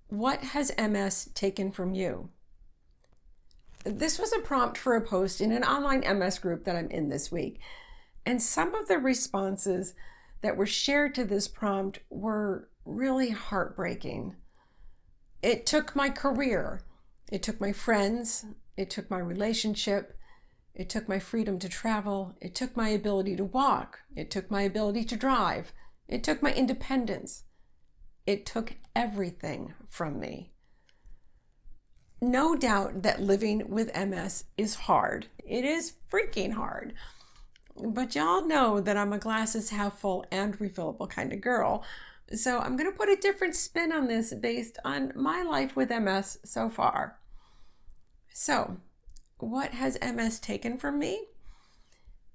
What has MS taken from you? This was a prompt for a post in an online MS group that I'm in this week. And some of the responses that were shared to this prompt were really heartbreaking. It took my career, it took my friends, it took my relationship, it took my freedom to travel, it took my ability to walk, it took my ability to drive, it took my independence. It took everything from me. No doubt that living with MS is hard. It is freaking hard. But y'all know that I'm a glasses half full and refillable kind of girl. So I'm going to put a different spin on this based on my life with MS so far. So, what has MS taken from me?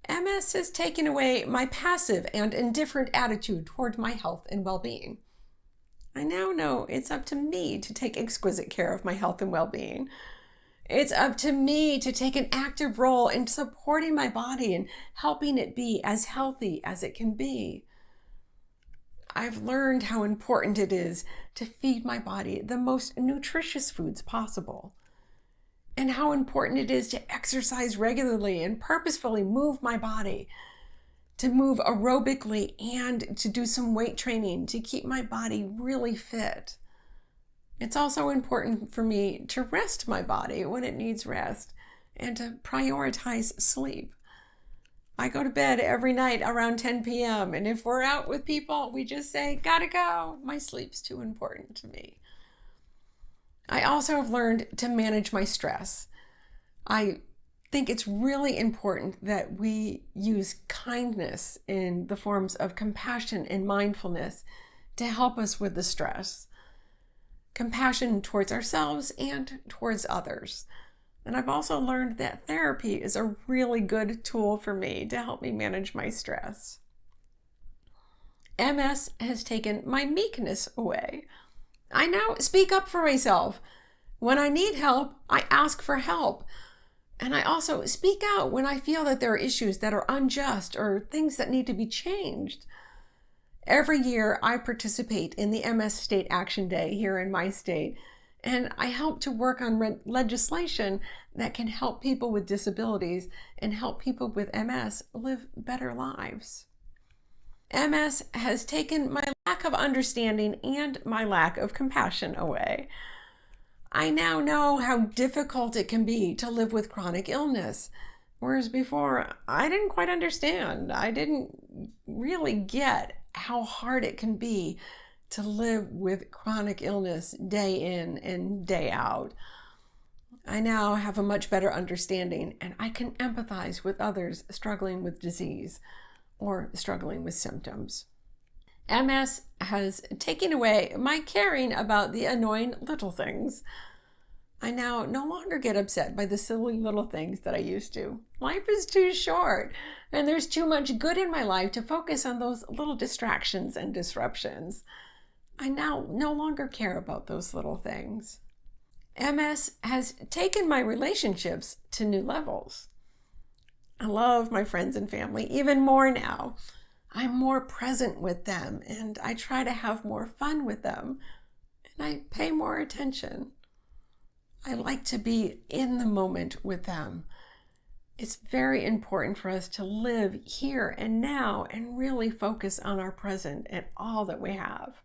MS has taken away my passive and indifferent attitude toward my health and well-being. I now know it's up to me to take exquisite care of my health and well-being. It's up to me to take an active role in supporting my body and helping it be as healthy as it can be. I've learned how important it is to feed my body the most nutritious foods possible, and how important it is to exercise regularly and purposefully move my body, to move aerobically and to do some weight training to keep my body really fit. It's also important for me to rest my body when it needs rest and to prioritize sleep. I go to bed every night around 10 p.m. and if we're out with people, we just say, gotta go. My sleep's too important to me. I also have learned to manage my stress. I think it's really important that we use kindness in the forms of compassion and mindfulness to help us with the stress. Compassion towards ourselves and towards others. And I've also learned that therapy is a really good tool for me to help me manage my stress. MS has taken my meekness away. I now speak up for myself. When I need help, I ask for help. And I also speak out when I feel that there are issues that are unjust or things that need to be changed. Every year, I participate in the MS State Action Day here in my state, and I help to work on legislation that can help people with disabilities and help people with MS live better lives. MS has taken my lack of understanding and my lack of compassion away. I now know how difficult it can be to live with chronic illness, whereas before I didn't quite understand. I didn't really get how hard it can be to live with chronic illness day in and day out. I now have a much better understanding and I can empathize with others struggling with disease or struggling with symptoms. MS has taken away my caring about the annoying little things. I now no longer get upset by the silly little things that I used to. Life is too short, and there's too much good in my life to focus on those little distractions and disruptions. I now no longer care about those little things. MS has taken my relationships to new levels. I love my friends and family even more now. I'm more present with them and I try to have more fun with them and I pay more attention. I like to be in the moment with them. It's very important for us to live here and now and really focus on our present and all that we have.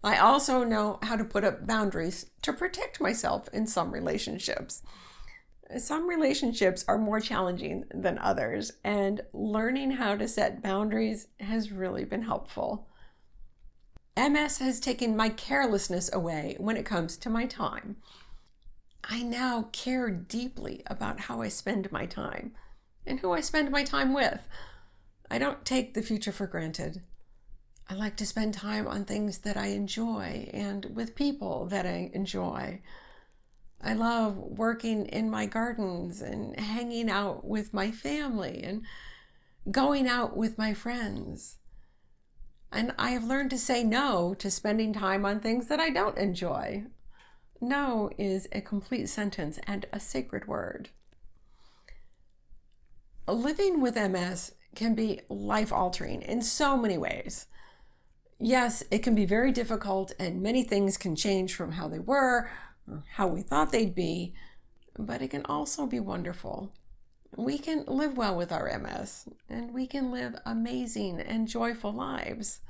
I also know how to put up boundaries to protect myself in some relationships. Some relationships are more challenging than others, and learning how to set boundaries has really been helpful. MS has taken my carelessness away when it comes to my time. I now care deeply about how I spend my time and who I spend my time with. I don't take the future for granted. I like to spend time on things that I enjoy and with people that I enjoy. I love working in my gardens and hanging out with my family and going out with my friends. And I have learned to say no to spending time on things that I don't enjoy. No is a complete sentence and a sacred word. Living with MS can be life-altering in so many ways. Yes, it can be very difficult and many things can change from how they were or how we thought they'd be, but it can also be wonderful. We can live well with our MS and we can live amazing and joyful lives.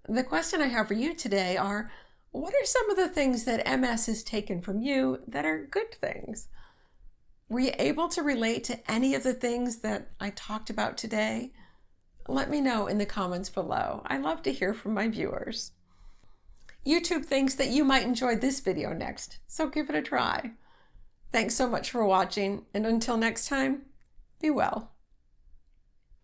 The question I have for you today are, what are some of the things that MS has taken from you that are good things? Were you able to relate to any of the things that I talked about today? Let me know in the comments below. I love to hear from my viewers. YouTube thinks that you might enjoy this video next, so give it a try. Thanks so much for watching, and until next time, be well.